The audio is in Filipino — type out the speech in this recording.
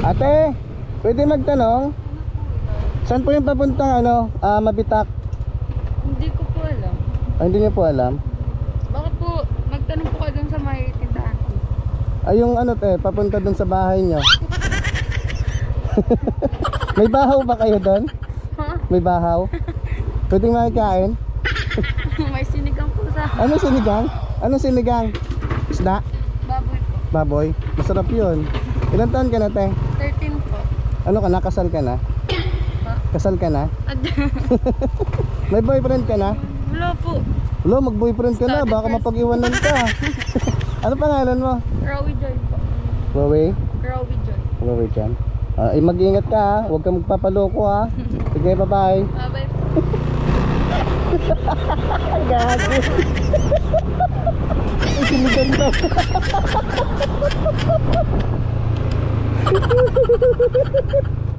Ate, pwede magtanong? Saan po yung papuntang Mabitak? Hindi ko po alam. Hindi niyo po alam? Bakit po, magtanong po kayo dun sa may tindahan ko. Ay yung papunta dun sa bahay niyo. May bahaw ba kayo doon? Ha? May bahaw? Pwedeng makikain? May sinigang po sa Ano sinigang? Anong sinigang? Isda? baboy po. Baboy? Masarap yun. Ilan taon ka na, te? 13 po. Ano ka na? Kasal ka na? Ha? Kasal ka na? May boyfriend ka na? Wala po. Wala, mag-boyfriend ka na. Baka mapag-iwanan ka. Ano pangalan mo? Rowie Joy po. Huawei? Rowie Joy. Huawei dyan. Mag-ingat ka ha. Huwag ka magpapaloko ha. Sige, bye-bye. Bye po. Gago. Ay, sinigang daw.